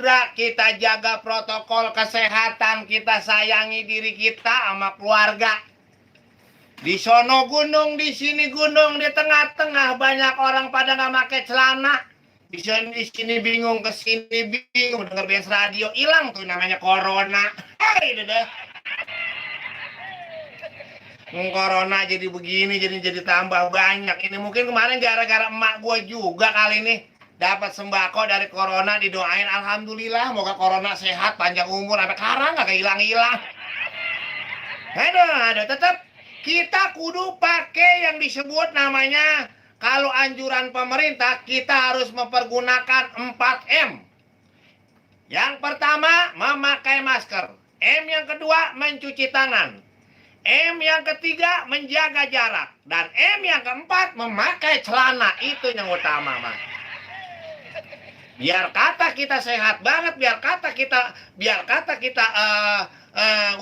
udah kita jaga protokol kesehatan, kita sayangi diri kita sama keluarga. Di sono gunung, di sini gunung, di tengah-tengah banyak orang pada nggak pakai celana. Di sini bingung, ke sini bingung, denger band radio, hilang tuh namanya corona. Hai, deh. Corona jadi begini, jadi tambah banyak. Ini mungkin kemarin gara-gara emak gue juga kali ini dapat sembako dari corona, didoain alhamdulillah, moga corona sehat, panjang umur, sampai sekarang nggak kehilang-hilang. Aduh, tetap kita kudu pakai yang disebut namanya, kalau anjuran pemerintah kita harus mempergunakan 4M. Yang pertama memakai masker, M yang kedua mencuci tangan, M yang ketiga menjaga jarak, dan M yang keempat memakai celana. Itu yang utama, Mas. Biar kata kita sehat banget, biar kata kita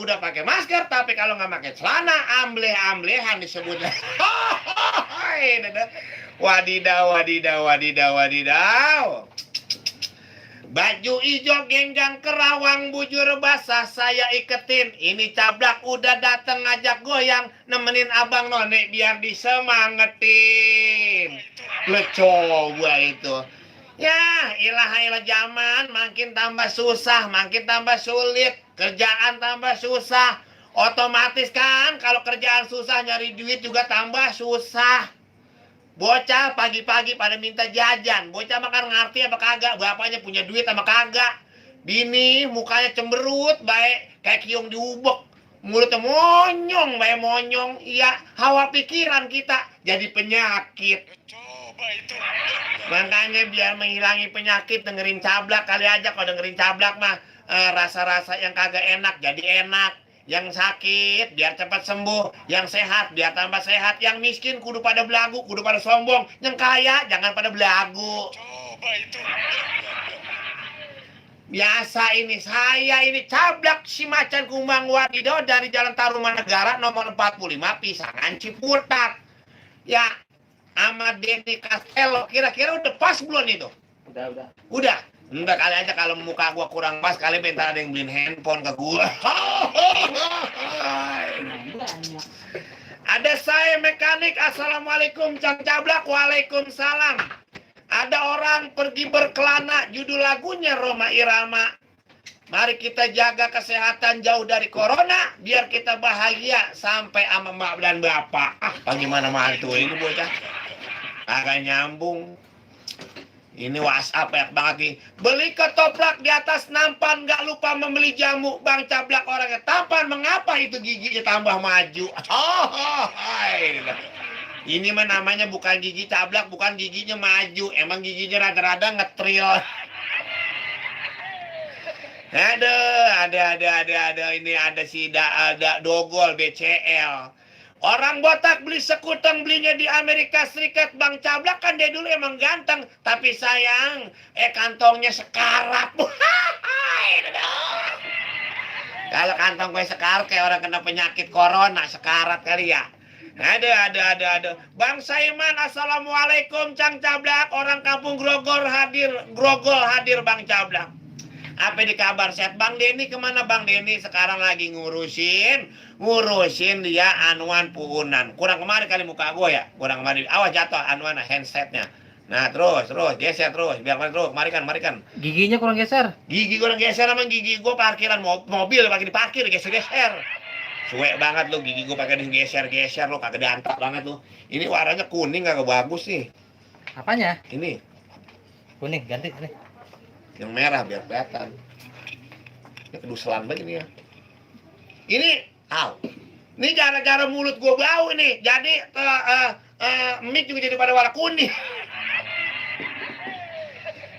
udah pakai masker, tapi kalau nggak pakai celana, ambleh-amblehan disebutnya. Wadidaw. Baju hijau genggang kerawang bujur basah saya iketin. Ini Cablak udah dateng ngajak goyang, nemenin abang none biar disemangetin. Lo coba itu. Ya, ilah zaman makin tambah susah, makin tambah sulit, kerjaan tambah susah. Otomatis kan kalau kerjaan susah, nyari duit juga tambah susah. Bocah pagi-pagi pada minta jajan. Bocah makan ngerti apa kagak, bapaknya punya duit sama kagak. Bini mukanya cemberut, baik kayak kiong diubek. Mulutnya monyong, baik monyong. Iya, hawa pikiran kita jadi penyakit. Coba itu. Makanya biar menghilangi penyakit, dengerin Cablak kali aja. Kalau dengerin Cablak mah rasa-rasa yang kagak enak jadi enak. Yang sakit biar cepat sembuh, yang sehat biar tambah sehat, yang miskin kudu pada belagu, kudu pada sombong, yang kaya jangan pada belagu. Coba itu. Biasa ini, saya ini Cablak si Macan Kumbang Wadidaw dari Jalan Tarumanegara nomor 45 Pisangan Ciputat. Ya, sama Denny Castello, kira-kira udah pas belum itu? Udah. Enggak, kali aja kalau muka gua kurang pas, kali bentar ada yang beliin handphone ke gua. Ada saya mekanik. Assalamualaikum Cang Cablak. Waalaikumsalam. Ada orang pergi berkelana, judul lagunya Roma Irama. Mari kita jaga kesehatan jauh dari corona, biar kita bahagia sampai sama mak dan bapak. Bagaimana mantu ini bocah? Agak nyambung. Ini WhatsApp ya Bang Aki. Beli ketoprak di atas nampan, gak lupa membeli jamu. Bang Cablak orangnya tampan, mengapa itu giginya tambah maju? Ini mah namanya bukan gigi Cablak, bukan giginya maju. Emang giginya rada-rada ngetril. Ada ini ada si ada Dogol BCL. Orang botak beli sekutang, belinya di Amerika Serikat. Bang Cablak kan dia dulu emang ganteng, tapi sayang kantongnya sekarat. Kalau kantong gue sekarat kayak orang kena penyakit corona, sekarat kali ya. Ada. Bang Saiman, assalamualaikum Cang Cablak. Orang kampung Grogol hadir Bang Cablak. Apa di kabar sehat? Bang Denny kemana Bang Denny? Sekarang lagi ngurusin dia anuan puunan. Kurang kemarin kali muka gue ya. Kurang kemarin. Awas jatuh anuan handsetnya. Nah terus geser terus. Biar terus. Mari kan. Giginya kurang geser. Gigi kurang geser, emang gigi gue parkiran mobil pakai diparkir geser. Suwe banget lo gigi gue pakai digeser lo, kagak diantak banget lo. Ini warnanya kuning kagak bagus nih. Apanya? Ini. Kuning ganti nih. Yang merah biar kelihatan. Ini keduselan banget ini ya. Ini, ini gara-gara mulut gue bau ini. Jadi mic juga jadi pada warna kuning.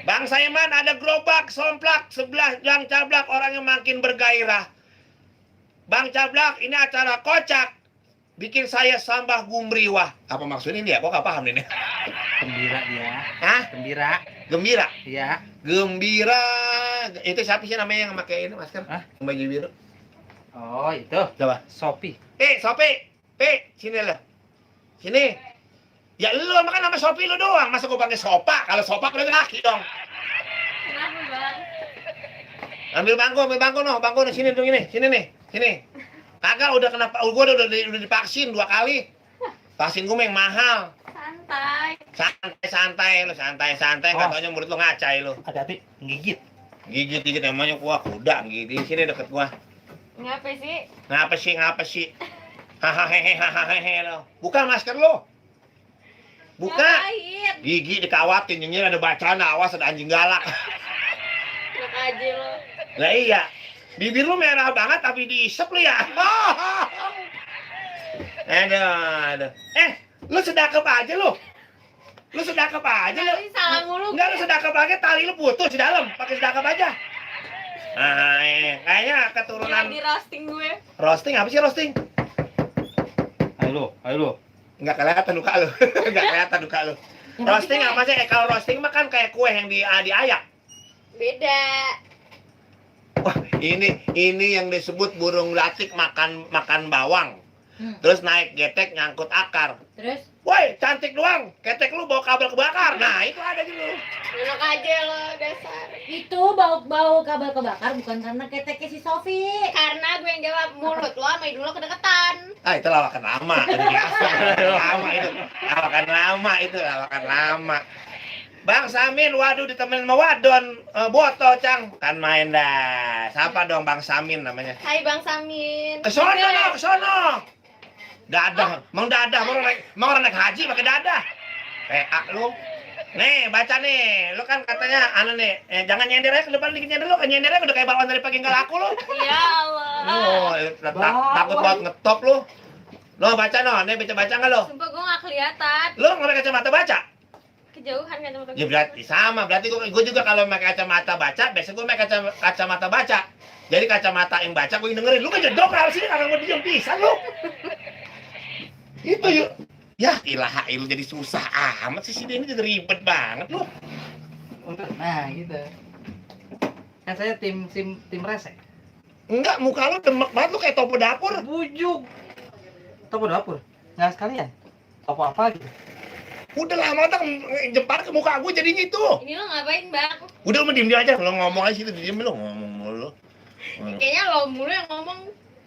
Bang Saiman ada gerobak somplak sebelah Bang Cablak, orangnya makin bergairah. Bang Cablak ini acara kocak. Bikin saya sambah gumriwah. Apa maksudnya ini ya? Kok gak paham ini? Gembira dia. Hah? Gembira? Iya. Gembira. Itu siapa sih namanya yang pakai ini masker? Hah? Yang baju biru. Oh itu. Coba. Sopi. Sopi. Sini lah. Sini. Ya lu makan nama Sopi lu doang. Masa gua pakai sopa? Kalau sopa berarti laki dong. Kenapa Bang? Ambil bangku noh, bangku di sini dong ini, sini nih, sini. Kagak udah kena, gua udah divaksin 2 kali. Vaksin gue yang mahal. Santai. Santai, Oh. katanya mulut lu ngacai lu. Hati-hati, gigit. Gigit namanya gua kuda gitu. Di sini deket gua. Ngapa sih? Ngapa sih? Hahaha lo. Buka masker lo. Buka. Ngapain? Gigi dikawatin, nyinyir ada bacaan, awas ada anjing galak. Enak aja lo. Lah iya. Bibir lu merah banget tapi diisep lu ya. Aduh. Lu sedekap aja lu. Lu sedekap aja lu. Tapi salah mulu. Enggak, lu sedekap aja tali lu putus di dalam. Pakai sedekap aja. Nah, kayaknya keturunan Di roasting gue. roasting. Apa sih roasting? Ayo lo. Enggak kelihatan muka lu. Enggak kelihatan muka lu. Roasting apa sih? Kalau roasting mah kan kayak kue yang diayak. Beda. Wah, ini yang disebut burung latik makan bawang. Hmm. Terus naik getek nyangkut akar. Terus? Woi, cantik doang. Ketek lu bawa kabel kebakar. Nah, itu ada di lu. Enak aja lo dasar. Itu bau kabel kebakar bukan karena keteknya si Sofi. Karena gue yang jawab, mulut lo sama hidung lo kedeketan. Ah, itu lawakan lama. Itu biasa. Lawakan lama. Bang Samin, waduh ditemenin sama Wadon. Boto, Cang. Kan main dah. Siapa dong Bang Samin namanya? Hai Bang Samin. Ke sono. Dadah, mau orang naik haji pakai dadah. Lu. Nih, baca nih. Lu kan katanya jangan nyender aja ke depan dikit nyender lu. Nyendernya udah kayak bawaan dari pagi enggak laku lu. Ya Allah. Takut banget ngetop lu. Lo baca nih baca enggak lo? Sumpah gue gak kelihatan. Lu pakai kacamata baca? Kejauhan kan teman-teman. Ya berarti sama, berarti gue juga kalau pakai kacamata baca, biasanya gue pakai kacamata baca. Jadi kacamata yang baca gue dengerin. Lu kan jedok lah sini kagak mau diem pisan lu. Itu yuk. Ya ilaha ilu jadi susah amat sih ini jadi ribet banget lu. Nah, gitu. Kan saya tim resek. Enggak, muka lu demek banget lu kayak topo dapur. Bujuk. Topo dapur. Nggak sekalian. Topo apa gitu? Udah lama tak jempar ke muka gue jadinya itu. Ini lo ngapain Bang? Udah diem dia aja, lo ngomong aja situ diem lu ngomong mulu. Kayaknya lo mulu yang ngomong.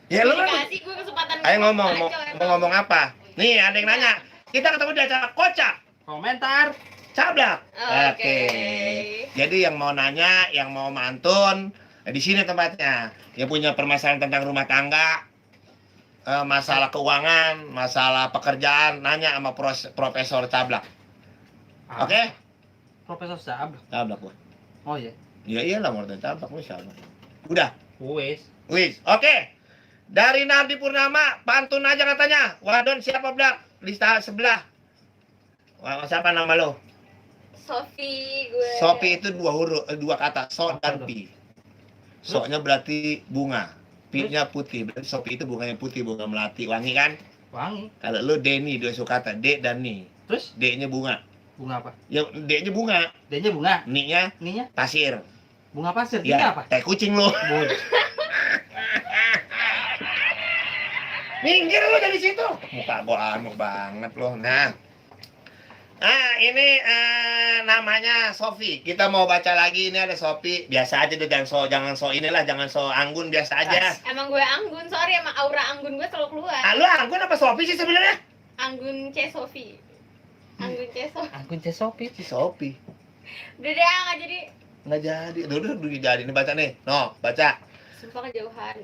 Ya lu kan. Kasih gue kesempatan. Ayo ngomong, mau emang. ngomong apa? Nih ada yang nanya. Kita ketemu di acara Kocak. Komentar. Cablak. Oke. Jadi yang mau nanya, yang mau mantun, di sini tempatnya. Yang punya permasalahan tentang rumah tangga, masalah keuangan, masalah pekerjaan, nanya sama Profesor Cablak. Oke? Profesor Saab. Cablak gua. Oh iya. Ya iyalah mau Cablak lu siapa? Udah. Wes. Wis. Oke. Dari Nardi Purnama, pantun aja katanya. Wadon siapa Blak? Lista sebelah. Wah, siapa nama lo? Sofi gue. Sopi itu 2 huruf, 2 kata, so dan pi. So-nya berarti bunga, pi-nya putih. Berarti Sopi itu bunganya putih, bunga melati, wangi kan? Wangi. Kalau lo Deni 2 kata, D dan Ni. Terus D-nya bunga. bunga apa? Ya D-nya bunga, D-nya bunga. Ni-nya Ininya pasir. bunga pasir. Ini Ya, apa? teh kucing lo. Bud. Minggir lo dari situ. Muka gua amuk banget lo. Nah. Ini namanya Sofi. Kita mau baca lagi, ini ada Sofi. Biasa aja deh, jangan so inilah, jangan so anggun, biasa aja. Emang gue anggun, sorry emang aura anggun gue selalu keluar. Lu anggun apa Sofi sih sebenarnya? Anggun C Sofi. Anggun C Sofi. Anggun C Sopi. Si Sofi. Udah deh, nggak jadi. Nggak jadi. Udah jadi. Ini baca nih. No, baca. Sumpah kejauhan.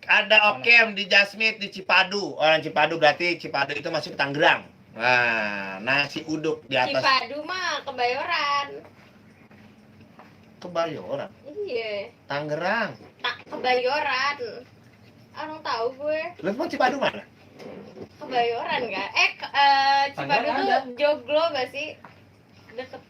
Ada Okem di Jasmine di Cipadu. Orang Cipadu berarti Cipadu itu masuk ke Tangerang. Nah, nasi uduk di atas. Cipadu mah Kebayoran. Kebayoran. Iya. Tangerang. Kebayoran. Orang tahu gue. Lu mau Cipadu mana? Kebayoran kan? Cipadu Tangerang tuh ada. Joglo gak sih? Deket.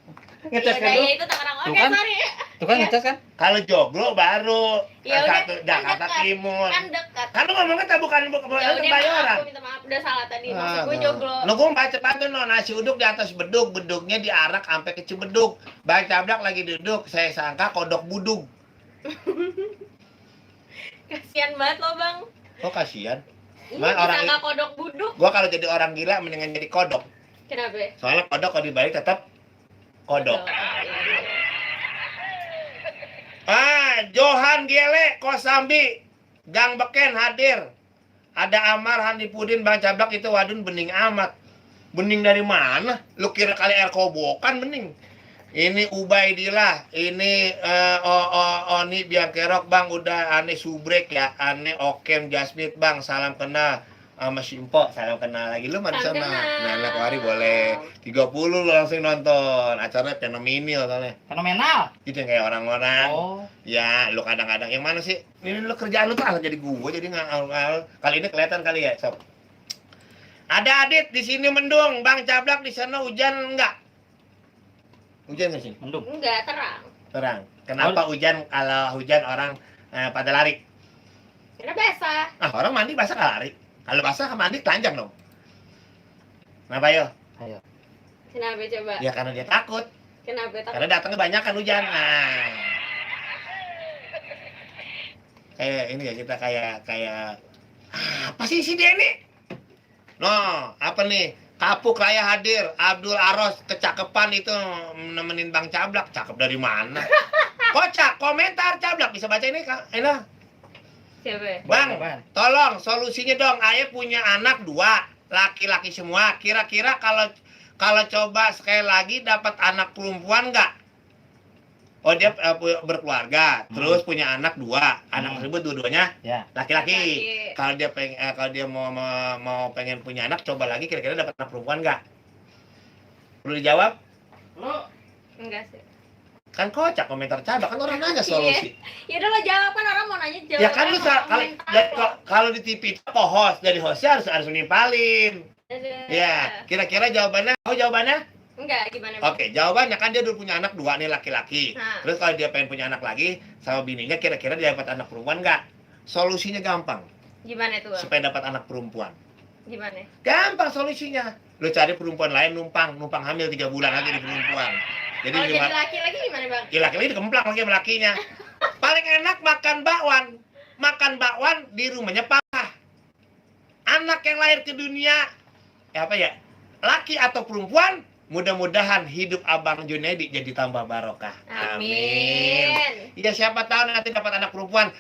Ngecas kan Iya, lu? itu Tangerang. Tuh Oke, kan? sorry. Tuh kan Iya. ngecas kan? Kalau Joglo baru Ya udah, Jakarta kan dekat. Timur. Kan dekat. Kan lu ngomongnya tak bukan Ya udah, Kebayoran. maaf, gue minta maaf. Udah salah tadi. Maksud gue Joglo. Lo gue baca pantun no, nasi uduk di atas beduk, beduknya diarak sampai ke Cibeduk. Bang Cablak lagi duduk, saya sangka kodok buduk. Kasian banget lo, Bang. Kok kasihan? Ini Man, bisa orang- nggak kodok buduk. Gua kalau jadi orang gila mendingan jadi kodok. Kenapa? Soalnya kodok kalau dibalik tetap kodok. Iya. Johan Tuan Gele, Kosambi, Gang Beken hadir. Ada Amar, Hanifudin, Bang Cablak itu wadun bening amat. Bening dari mana? Lu kira kali air kobokan bening. Ini Ubaidillah, ini Oni biang kerok Bang, udah aneh subrek ya, aneh Okem Jasmine Bang, salam kenal. Sama Simpo, salam kenal lagi. Lu mana Salam sana? kenal. Nah, hari boleh 30 lu langsung nonton. Acaranya fenomenal soalnya. Fenomenal. Itu yang kayak orang-orang. Oh. Ya, lu kadang-kadang yang mana sih? Ini lu kerjaan lu tuh alat jadi gua, jadi ngal. Kali ini kelihatan kali ya, sob. Ada Adit di sini mendung, Bang Cablak di sana hujan enggak? Hujan nggak sih? Mendung. Enggak, terang. Terang. Kenapa hujan? Kalau hujan orang pada lari. Karena basah. Ah, orang mandi basah nggak lari. Kalau basah mandi telanjang dong. Kenapa yo? Ayo. Kenapa coba? Ya karena dia takut. Kenapa takut? Karena datangnya banyak kan hujan. Nah. Kayak ini ya kita kayak apa sih dia ini? No, apa nih? Kapuk Raya hadir, Abdul Aros kecakapan itu nemenin Bang Cablak. Cakep dari mana? Kocak, komentar Cablak bisa baca ini Kak? Enak. Siapa? Bang, Apaan? tolong solusinya dong. Ayah punya anak 2, laki-laki semua. Kira-kira kalau coba sekali lagi dapat anak perempuan nggak? Oh dia berkeluarga, terus punya anak 2, anak tersebut dua-duanya Ya. laki-laki. Laki-laki. Kalau dia mau pengen punya anak, coba lagi kira-kira dapat anak perempuan nggak? Perlu dijawab? Lu Enggak sih. Kan kocak komentar Cablak, kan orang nanya solusi. Ya udah lo jawab, kan orang mau nanya jawab. Ya kan lu Komentar. kalau di TV itu host, jadi hostnya harus nimpalin. Aduh. Ya, kira-kira jawabannya, jawabannya? Enggak, gimana? Bang? Oke, jawabannya kan dia udah punya anak 2 nih laki-laki. Nah. Terus kalau dia pengen punya anak lagi sama bininya, kira-kira dia dapat anak perempuan nggak? Solusinya gampang, Gimana tuh, Bang? supaya dapat anak perempuan. Gimana? Gampang solusinya. Lu cari perempuan lain numpang hamil 3 bulan aja di perempuan. Jadi Kalau jadi cuma laki lagi gimana, Bang? ya, laki-laki dikemplang lagi sama lakinya. Paling enak makan bakwan. Makan bakwan di rumahnya Papa. Anak yang lahir ke dunia, apa ya? Laki atau perempuan, mudah-mudahan hidup Abang Junedi jadi tambah barokah. Amin. Ya siapa tahu nanti dapat anak perempuan,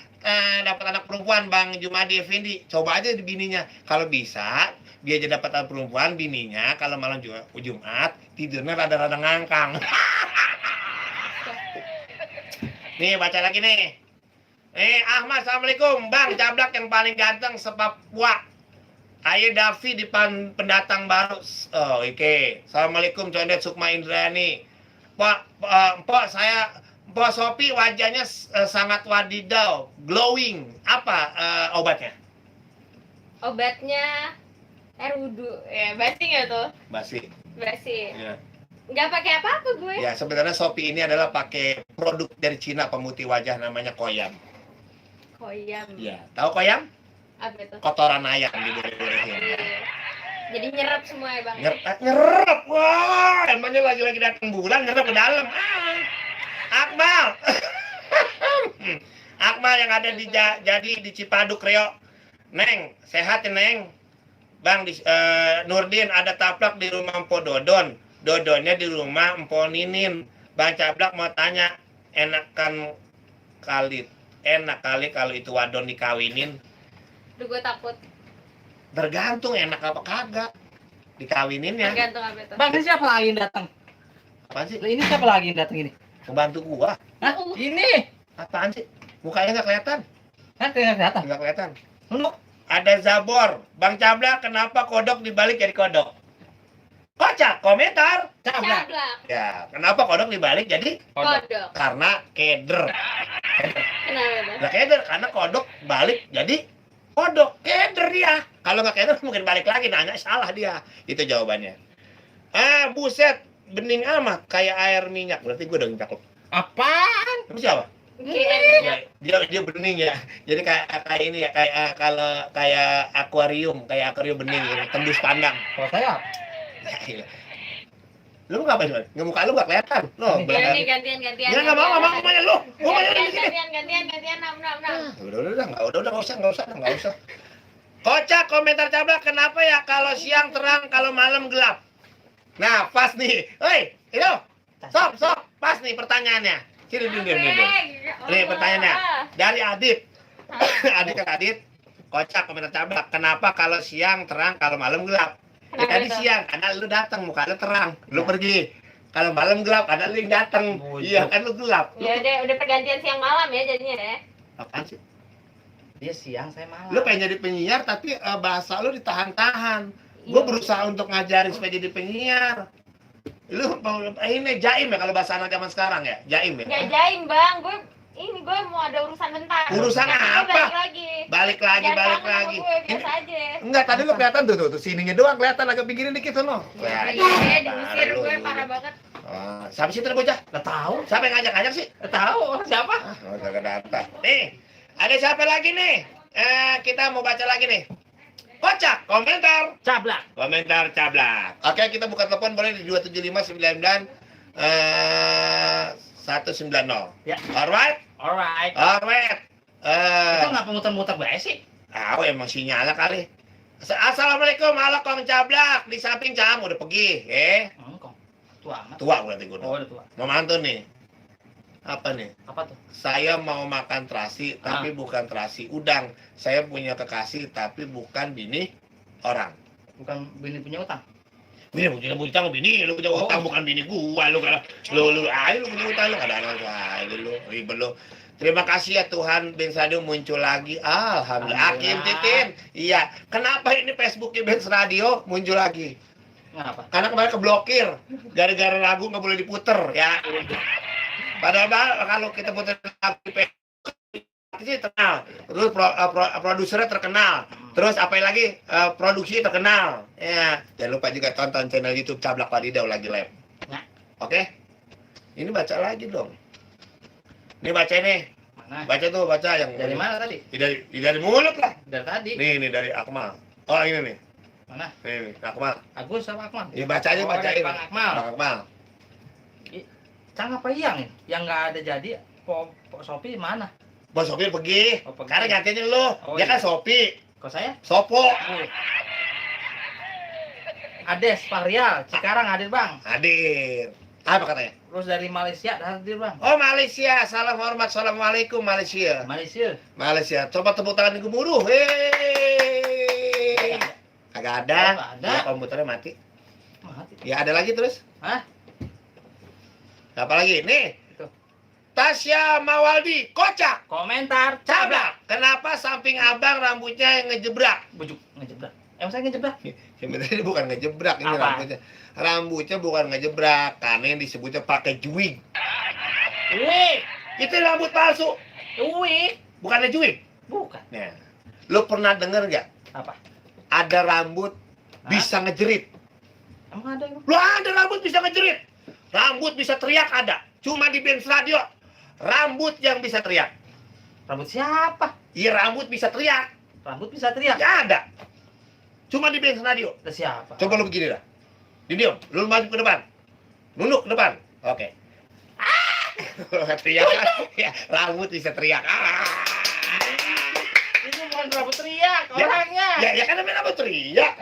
Bang Jumadi Effendi. Coba aja di bininya. Kalau bisa, dia aja dapat anak perempuan, bininya kalau malam Jumat tidurnya rada-rada ngangkang. Nih baca lagi nih. Ahmad, assalamualaikum. Bang Cablak yang paling ganteng se-Papua. Ayo Davi di pendatang baru. Oh, oke. Assalamualaikum Condet Sukma Indrani. Pak Sopi wajahnya sangat wadidau, glowing. Apa obatnya? Obatnya air wudhu. Ya, basi nggak tuh? Basi. Basi. Ya. Nggak pakai apa-apa gue. Ya, sebenarnya Sopi ini adalah pakai produk dari Cina pemutih wajah namanya Koyam. Koyam. Ya, tahu Koyam? Apa itu? Kotoran ayam diberesin. Iya. Jadi nyerap semua ya, Bang? Nyerap. Wah, emangnya lagi-lagi datang bulan nyerap ke dalam. Akmal. Akmal yang ada jadi di Cipaduk Reo. Neng, sehat ya, Neng? Bang Nurdin ada taplak di rumah Mpo Dodon. Dodonnya di rumah Mpo Ninin. Bang Cablak mau tanya, enak kali kalau itu wadon dikawinin. Duh, gue takut. Tergantung enak apa kagak dikawininnya. Tergantung apa itu. Bang, ini siapa lagi yang datang? Apaan sih? Lah, ini siapa lagi yang datang ini? Pembantu gua. Hah? Ini. Apaan sih? Mukanya nggak kelihatan. Hah, kelihatan. Nggak kelihatan. Lu Ada Zabor. Bang Cablak, kenapa kodok dibalik jadi kodok? Kocak, komentar. Cablak. Cablak. Ya, kenapa kodok dibalik jadi? Kodok. Karena keder. Kenapa tuh? Nah, keder karena kodok balik jadi kodok. Keder dia. Kalau nggak keder mungkin balik lagi nanya salah dia. Itu jawabannya. Buset, bening amat kayak air minyak. Berarti gue udah cakep. Apaan? Kamu siapa? Kayak Dia bening ya. Jadi kayak ini ya, kayak akuarium bening gitu, tembus pandang. Kalau saya Ya, gila. Lu ngapain, Man? Nggak, muka lu nggak kelihatan. Loh, Ini belakang. gantian. Ya nggak mau namanya lu. Gua mau di sini. Gantian, nam. Udah nggak usah. Kocak komentar Cablak, kenapa ya kalau siang terang, kalau malam gelap? Nah, pas nih. Hei, itu. Sok, pas nih pertanyaannya. Sini, diam. Nih pertanyaannya. Dari Adit. Ah, Adit kan Adit. Kocak komentar cablak. Kenapa kalau siang terang, kalau malam gelap? Ya Kenapa tadi itu? siang, karena lu datang, muka lu terang, lu Ya. pergi. Kalau malam gelap, karena lu yang datang. Bujuk. Iya kan lu gelap. Ya udah pergantian siang malam ya jadinya ya. Apaan sih? Dia siang, saya malam. Lu pengen jadi penyiar tapi bahasa lu ditahan-tahan. Gue Iya. berusaha untuk ngajarin supaya jadi penyiar. Lu mau ini jaim ya kalau bahasa anak zaman sekarang ya? Jaim ya? Nggak jaim bang, gue mau ada urusan bentar. Urusan Nanti gue apa? Balik lagi. Balik lagi, Jangan balik kangen sama lagi. gue, biasa aja. Enggak, tadi lu kelihatan tuh sininya doang kelihatan agak pinggirin dikit sono. Iya, diusir gue parah banget. Siapa sih itu bocah? Nggak tahu. Siapa yang ngajak-ngajak sih? Nggak tahu orang siapa. Kagak datang. Nih, ada siapa lagi nih? Kita mau baca lagi nih. Kocak, komentar. Cablak. Komentar cablak. Oke, kita buka telepon boleh di 27599 190. Ya. Alright? Alright. Alright. Itu ngapa muter-muter bae sih? Tahu emang sinyalnya kali. Assalamualaikum, halo Kong Cablak. Di samping Cam udah pergi, Kok tua amat. Tua berarti gue. Oh, udah tua. Mau mantun nih. Apa nih? Apa tuh? Saya mau makan terasi tapi bukan terasi udang. Saya punya kekasih tapi bukan bini orang. Bukan bini punya utang. Bini punya utang bini, lu punya utang bukan bini gua. Lu kalau lu punya utang lu kadang-kadang lu ribet lu. Terima kasih ya Tuhan, Benz Radio muncul lagi. Alhamdulillah. Hakim Titin. Iya. Kenapa ini Facebooknya Benz Radio muncul lagi? Ngapa? Karena kemarin keblokir. Gara-gara lagu nggak boleh diputer ya. Padahal kalau kita putar lagu di Facebook sih terkenal. Terus produsernya terkenal. Terus apa lagi? Produksi terkenal. Ya. Jangan lupa juga tonton channel YouTube Cablak Wadidau lagi live. Nah. Oke? Ini baca lagi dong. Ini baca nih. Mana? Baca tuh, baca yang Dari mana tadi? Dari mulut lah. Dari tadi. Nih dari Akmal. Oh, ini nih. Mana? Nih, Akmal. Agus sama Akmal? Ya baca aja, Oh, bacain. dari Bang Akmal. Bang Akmal. Cang apa yang nggak ada jadi? Pok Sopi mana? Bos Sopi pergi. Oh, pergi. Karena gantinya lu. Oh, Dia iya. kan Sopi. Kok saya? Sopo. Ades Fahrial, Cikarang hadir bang. Hadir. Apa katanya? Terus dari Malaysia hadir bang. Oh, Malaysia. Salam hormat. Assalamualaikum Malaysia. Malaysia. Malaysia. Coba tepuk tangan di gemuruh. Hei. Agak ada. Oh, nggak ada. Ya, komputernya mati. Mati. Ya, ada lagi terus. Hah? Apa lagi? Nih. Itu. Tasya Mawaldi, kocak. Komentar Cablak. Kenapa samping abang rambutnya yang ngejebrak? bujuk ngejebrak. Emang saya ngejebrak? Sebenarnya ini bukan ngejebrak ini Apa? rambutnya. Rambutnya bukan ngejebrak, karena yang disebutnya pakai juig. Wih, Itu rambut palsu, wih. bukannya juig. Bukan. Nah, lu pernah denger nggak? Apa? Ada rambut bisa ngejerit. Emang ada yang? Lu ada rambut bisa ngejerit. Rambut bisa teriak ada. Cuma di Benz Radio, rambut yang bisa teriak. Rambut siapa? Iya rambut bisa teriak. Rambut bisa teriak. Ya ada. Cuma di Benz Radio. Ada siapa? Coba lu begini dah. Diam, lu maju ke depan. Nunduk ke depan. Oke. Teriak. Ya, rambut bisa teriak. Ini bukan rambut teriak, Ya, orangnya. Ya kan namanya rambut teriak.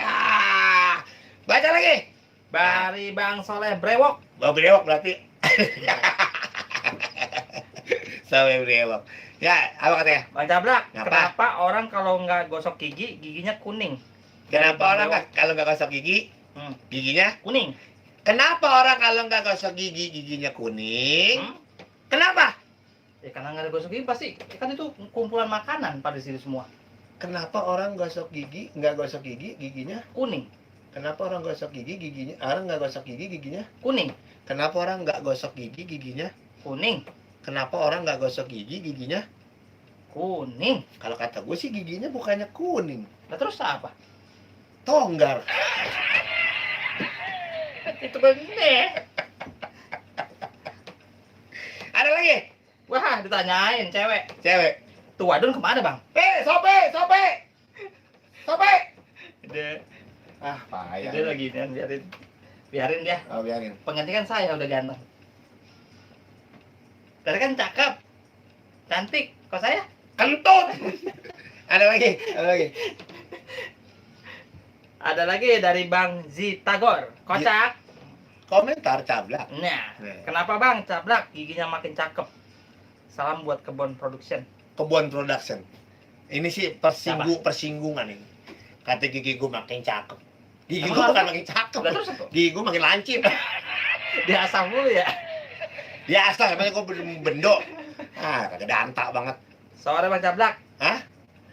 Baca lagi. Dari Bang Soleh Brewok. Bawa brewok berarti. Sampai brewok. Ya, apa katanya? Bang Cablak, Ngapa? kenapa orang kalau nggak gosok gigi, giginya kuning? Kenapa Bang orang Brewok. kalau nggak gosok gigi, giginya? Kuning? Kenapa orang kalau nggak gosok gigi, giginya kuning? Hmm? Kenapa? Ya karena nggak ada gosok gigi pasti kan itu kumpulan makanan pada sini semua. Kenapa orang gosok gigi, nggak gosok gigi, giginya? Kuning, Kenapa orang gosok gigi, giginya? Orang nggak gosok gigi, giginya? kuning, Kenapa orang nggak gosok gigi, giginya? kuning, Kenapa orang nggak gosok gigi, giginya? kuning. Kalau kata gue sih giginya bukannya kuning, Nah, terus apa? tonggar. Itu bener. Ada lagi? Wah, ditanyain cewek. Cewek. Tuh wadon kemana bang? Sope, sope, sope. Dia Payah. lagi dan biarin dia. Oh, biarin. Pengganti kan saya udah ganteng. Tadi kan cakep, cantik. Kok saya? Kentut. Ada lagi, ada lagi. Ada lagi dari Bang Zitagor. Kocak. Komentar cablak. Nah, Nah. kenapa Bang Cablak giginya makin cakep? Salam buat Kebon Production. Kebon Production. Ini sih persinggungan ini. Kata gigi gue makin cakep. Gigi gue bukan makin cakep. Lah, terus apa? Gigi gue makin lancip. Dia asam mulu ya. Dia asal namanya gue bendo. Kagak dantak banget. Sore Bang Cablak. Hah?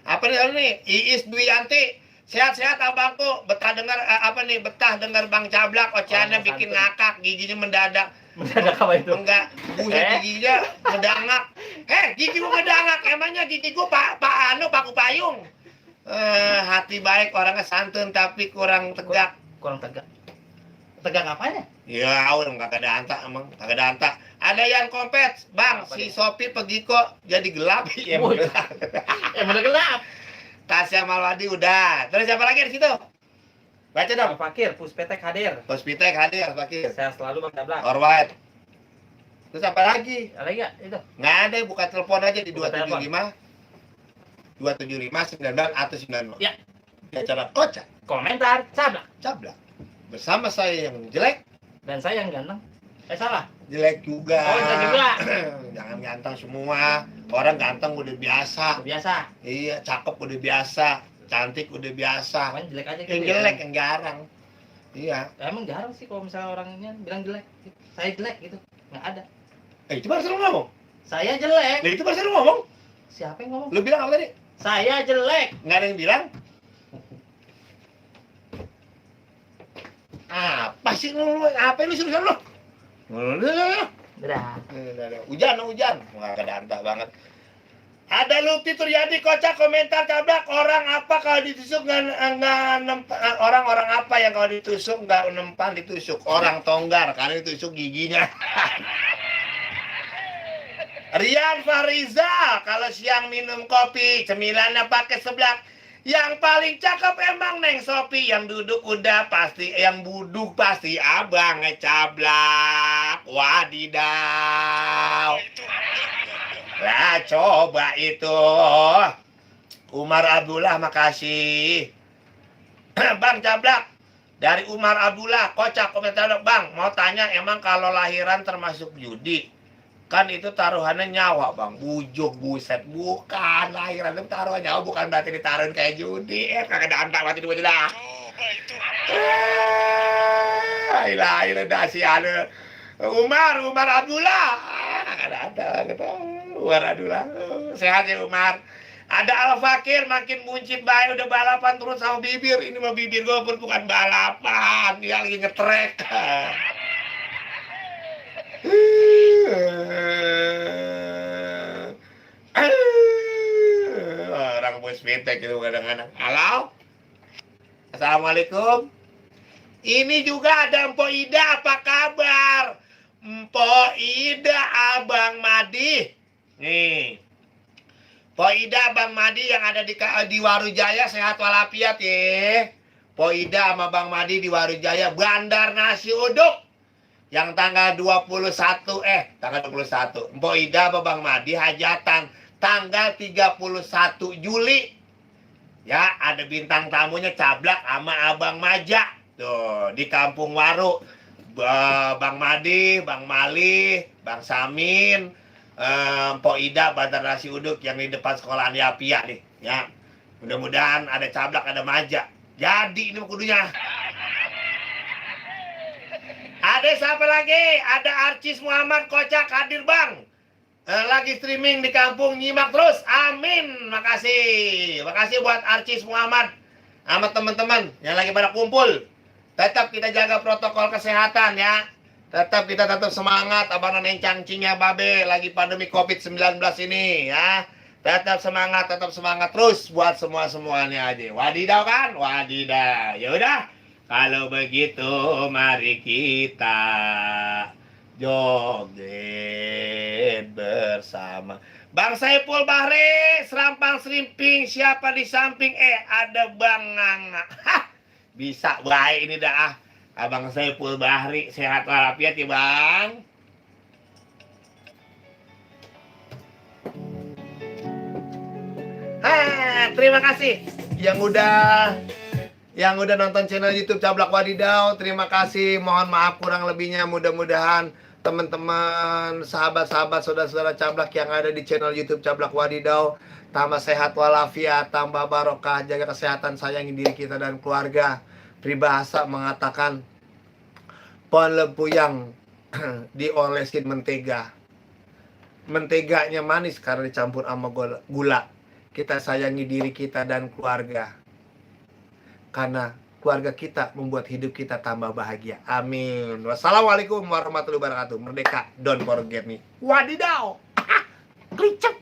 Apa nih? Iis Dwianti. Sehat-sehat abangku. Betah dengar Bang Cablak. Oceannya bikin ngakak. Giginya mendadak. Mendadak apa itu? Enggak. Buset giginya ngedangak. Gigi gua ngedangak. Emangnya gigi gua paku payung. Hati baik, orangnya santun tapi kurang tegak. Kurang tegak. Tegak apanya? Ya, udah kagak dantak emang. Kagak dantak. Ada yang kompet. Bang, Apa si dia? Sopi pergi kok jadi gelap. Ya, Woi. gelap. Bener gelap. Tasya Malwadi udah. Terus siapa lagi di situ? Baca dong. Bang Fakir, Puspetek hadir. Hospitek hadir, Fakir. Sehat selalu Bang Cablak. Alright. Terus apa lagi? Ada lagi nggak? Itu. Nggak ada, buka telepon aja di Buka 275 19 atau 90. Ya. Di acara Kocak Komentar Cablak. Cablak. Bersama saya yang jelek, Dan saya yang ganteng. Salah. jelek juga. Oh, jelek juga. Jangan ganteng semua. Orang ganteng udah biasa. Biasa. Iya, cakep udah biasa. Cantik udah biasa. Main jelek aja gitu. Yang ya. jelek yang jarang. Iya. Emang jarang sih kalau misalnya orangnya bilang jelek. Saya jelek gitu. Nggak ada. Itu baru seru ngomong. Saya jelek. Itu baru seru ngomong. Siapa yang ngomong? Lu bilang apa tadi? Saya jelek. Nggak ada yang bilang. Apa sih lu? Apa lu suruh lu? Dadah. Hujan. Nggak kedantak banget. Ada Lutfi Turyadi Kocak komentar Cablak, orang apa kalau ditusuk nggak orang apa yang kalau ditusuk nggak nempan ditusuk, orang tonggar karena ditusuk giginya. Rian Fariza kalau siang minum kopi cemilannya pakai seblak. Yang paling cakep emang Neng Sopi, yang duduk udah pasti, yang buduk pasti abang Cablak. Wadidaw. Lah coba itu. Umar Abdullah makasih. Bang Cablak dari Umar Abdullah Kocak komentar Bang mau tanya emang kalau lahiran termasuk judi? Kan itu taruhannya nyawa Bang. Bujuk buset. Bukan lahiran itu taruhan nyawa, bukan berarti ditaruhin kayak judi. Kagak ada antak berarti dua dah. Ilah dah si ada Umar Abdullah. Ada Umar Abdullah. Sehat ya Umar. Ada Al Fakir makin buncit baik udah balapan terus sama bibir. Ini mah bibir gue pun bukan balapan, dia lagi ngetrek. Orang Puspetek itu kadang-kadang. Halo? Assalamualaikum. Ini juga ada Mpok Ida, apa kabar? Mpok Ida, Abang Madi. Nih. Mpok Ida, Abang Madi yang ada di Warujaya, sehat walafiat ya. Mpok Ida sama Bang Madi di Warujaya, Bandar Nasi Uduk. Yang tanggal 21, tanggal 21. Mpok Ida sama Bang Madi hajatan tanggal 31 Juli. Ya, ada bintang tamunya Cablak sama Abang Maja. Tuh, di Kampung Waru. Bang Madi, Bang Mali, Bang Samin, Mpok Ida, Bandar Nasi Uduk yang di depan sekolah Andi Apia nih. Ya, mudah-mudahan ada Cablak, ada Maja. Jadi ini kudunya. Ada siapa lagi? Ada Arcis Muhammad Kocak hadir Bang. Lagi streaming di kampung, nyimak terus. Amin. Makasih. Makasih buat Arcis Muhammad sama teman-teman yang lagi pada kumpul. Tetap kita jaga protokol kesehatan ya. Tetap semangat. Abang Neng cangcingnya Babe lagi pandemi COVID-19 ini ya. Tetap semangat terus buat semua-semuanya aja. Wadidaw kan? Wadidaw. Ya udah. Kalau begitu mari kita joget bersama. Bang Saiful Bahri, Serampang Serimping, siapa di samping? Ada Bang Nanga. Hah, bisa baik ini dah. Abang Saiful Bahri, sehat walafiat ya Bang. Terima kasih yang udah nonton channel YouTube Cablak Wadidaw. Terima kasih. Mohon maaf kurang lebihnya, mudah-mudahan teman-teman, sahabat-sahabat, saudara-saudara Cablak yang ada di channel YouTube Cablak Wadidau. Tambah sehat walafiat, tambah barokah, jaga kesehatan, sayangi diri kita dan keluarga. Peribahasa mengatakan pohon lempuyang diolesin mentega. Menteganya manis karena dicampur sama gula. Kita sayangi diri kita dan keluarga. Karena keluarga kita membuat hidup kita tambah bahagia. Amin. Wassalamualaikum warahmatullahi wabarakatuh. Merdeka, don't forget me. Wadidau. Klicek.